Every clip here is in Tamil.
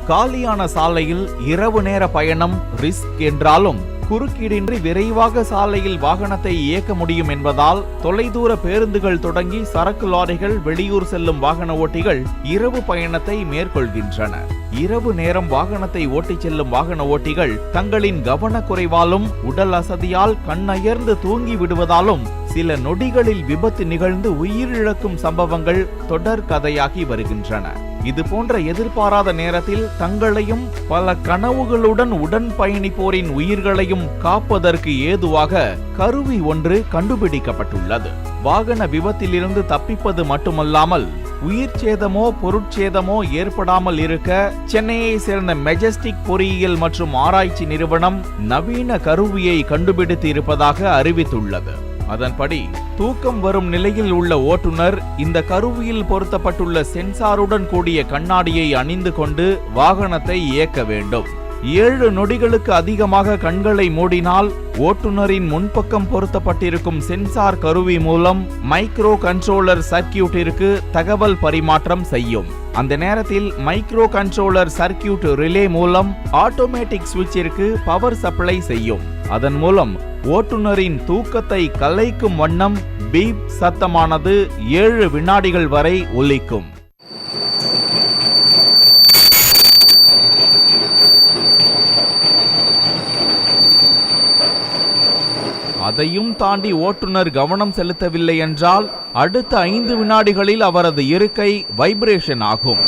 காலியான சாலையில் இரவு நேர பயணம் ரிஸ்க் என்றாலும் குறுக்கீடின்றி விரைவாக சாலையில் வாகனத்தை இயக்க முடியும் என்பதால் தொலைதூர பேருந்துகள் தொடங்கி சரக்கு லாரிகள், வெளியூர் செல்லும் வாகன ஓட்டிகள் இரவு பயணத்தை மேற்கொள்கின்றனர். இரவு நேரம் வாகனத்தை ஓட்டிச் செல்லும் வாகன ஓட்டிகள் தங்களின் கவனக்குறைவாலும் உடல் அசதியால் கண்ணயர்ந்து தூங்கி விடுவதாலும் சில நொடிகளில் விபத்து நிகழ்ந்து உயிரிழக்கும் சம்பவங்கள் தொடர் கதையாகி வருகின்றன. இது போன்ற எதிர்பாராத நேரத்தில் தங்களையும் பல கனவுகளுடன் உடன் பயணிப்போரின் உயிர்களையும் காப்பதற்கு ஏதுவாக கருவி ஒன்று கண்டுபிடிக்கப்பட்டுள்ளது. வாகன விபத்திலிருந்து தப்பிப்பது மட்டுமல்லாமல் உயிர் சேதமோ பொருட்சேதமோ ஏற்படாமல் இருக்க சென்னையை சேர்ந்த மெஜஸ்டிக் பொறியியல் மற்றும் ஆராய்ச்சி நிறுவனம் நவீன கருவியை கண்டுபிடித்து இருப்பதாக அறிவித்துள்ளது. அதன்படி தூக்கம் வரும் நிலையில் உள்ள ஓட்டுநர் இந்த கருவியில் பொருத்தப்பட்டுள்ள சென்சாருடன் கூடிய கண்ணாடியை அணிந்து கொண்டு வாகனத்தை இயக்க வேண்டும். 7 நொடிகளுக்கு அதிகமாக கண்களை மூடினால் ஓட்டுநரின் முன்பக்கம் பொருத்தப்பட்டிருக்கும் சென்சார் கருவி மூலம் மைக்ரோ கண்ட்ரோலர் சர்க்கியூட்டிற்கு தகவல் பரிமாற்றம் செய்யும். அந்த நேரத்தில் மைக்ரோ கண்ட்ரோலர் சர்க்கியூட் ரிலே மூலம் ஆட்டோமேட்டிக் சுவிட்சிற்கு பவர் சப்ளை செய்யும். அதன் மூலம் ஓட்டுநரின் தூக்கத்தை கலைக்கும் வண்ணம் பீப் சத்தமானது 7 வினாடிகள் வரை ஒலிக்கும். அதையும் தாண்டி ஓட்டுநர் கவனம் செலுத்தவில்லை என்றால் அடுத்த 5 வினாடிகளில் அவரது இருக்கை வைப்ரேஷன் ஆகும்.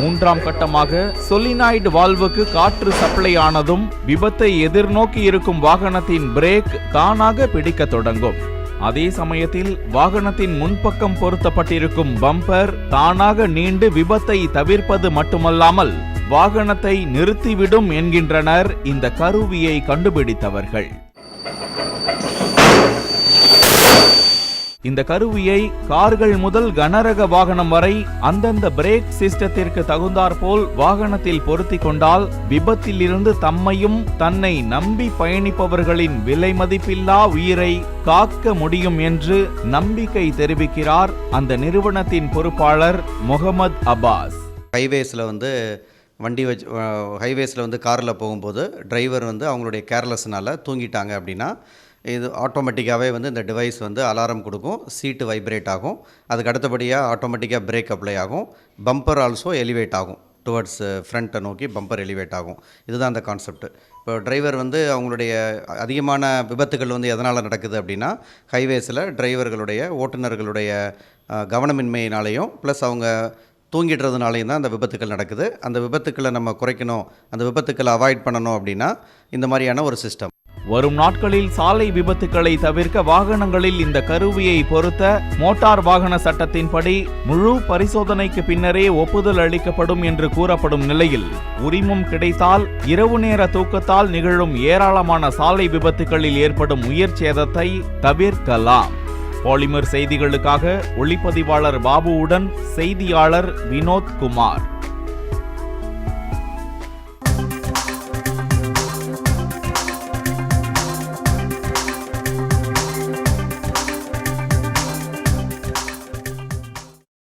மூன்றாம் கட்டமாக சொலினாய்டு வால்வுக்கு காற்று சப்ளை ஆனதும் விபத்தை எதிர்நோக்கி இருக்கும் வாகனத்தின் பிரேக் தானாக பிடிக்க தொடங்கும். அதே சமயத்தில் வாகனத்தின் முன்பக்கம் பொருத்தப்பட்டிருக்கும் பம்பர் தானாக நீண்டு விபத்தை தவிர்ப்பது மட்டுமல்லாமல் வாகனத்தை நிறுத்திவிடும் என்கின்றனர் இந்த கருவியை கண்டுபிடித்தவர்கள். இந்த கருவியை கார்கள் முதல் கனரக வாகனம் வரை அந்தந்த பிரேக் சிஸ்டத்திற்கு தகுந்தாற்போல் வாகனத்தில் பொருத்தி கொண்டால் விபத்தில் இருந்து தம்மையும் தன்னை நம்பி பயணிப்பவர்களின் விலை மதிப்பில்லா உயிரை காக்க முடியும் என்று நம்பிக்கை தெரிவிக்கிறார் அந்த நிறுவனத்தின் பொறுப்பாளர் முகமது அப்பாஸ். ஹைவேஸில் காரில் போகும்போது டிரைவர் அவங்களுடைய கேர்லெஸ்னால தூங்கிட்டாங்க அப்படின்னா இது ஆட்டோமேட்டிக்காகவே இந்த டிவைஸ் அலாரம் கொடுக்கும், சீட்டு வைப்ரேட் ஆகும், அதுக்கு அடுத்தபடியாக ஆட்டோமேட்டிக்காக பிரேக் அப்ளை ஆகும், பம்பர் ஆல்சோ எலிவேட் ஆகும், டுவர்ட்ஸ் ஃப்ரண்ட்டை நோக்கி பம்பர் எலிவேட் ஆகும். இதுதான் அந்த கான்செப்ட். இப்போ டிரைவர் அவங்களுடைய அதிகமான விபத்துகள் எதனால் நடக்குது அப்படின்னா ஹைவேஸில் டிரைவர்களுடைய ஓட்டுநர்களுடைய கவனமின்மையினாலேயும் ப்ளஸ் அவங்க தூங்கிடுறதுனாலையும் தான் அந்த விபத்துக்கள் நடக்குது. அந்த விபத்துக்களை நம்ம குறைக்கணும், அந்த விபத்துக்களை அவாய்ட் பண்ணணும் அப்படின்னா இந்த மாதிரியான ஒரு சிஸ்டம். வரும் நாட்களில் சாலை விபத்துக்களை தவிர்க்க வாகனங்களில் இந்த கருவியை பொருத்த மோட்டார் வாகன சட்டத்தின்படி முழு பரிசோதனைக்கு பின்னரே ஒப்புதல் அளிக்கப்படும் என்று கூறப்படும் நிலையில் உரிமம் கிடைத்தால் இரவு நேர தூக்கத்தால் நிகழும் ஏராளமான சாலை விபத்துகளில் ஏற்படும் உயிர் சேதத்தை தவிர்க்கலாம். பாலிமர் செய்திகளுக்காக ஒளிப்பதிவாளர் பாபுவுடன் செய்தியாளர் வினோத் குமார்.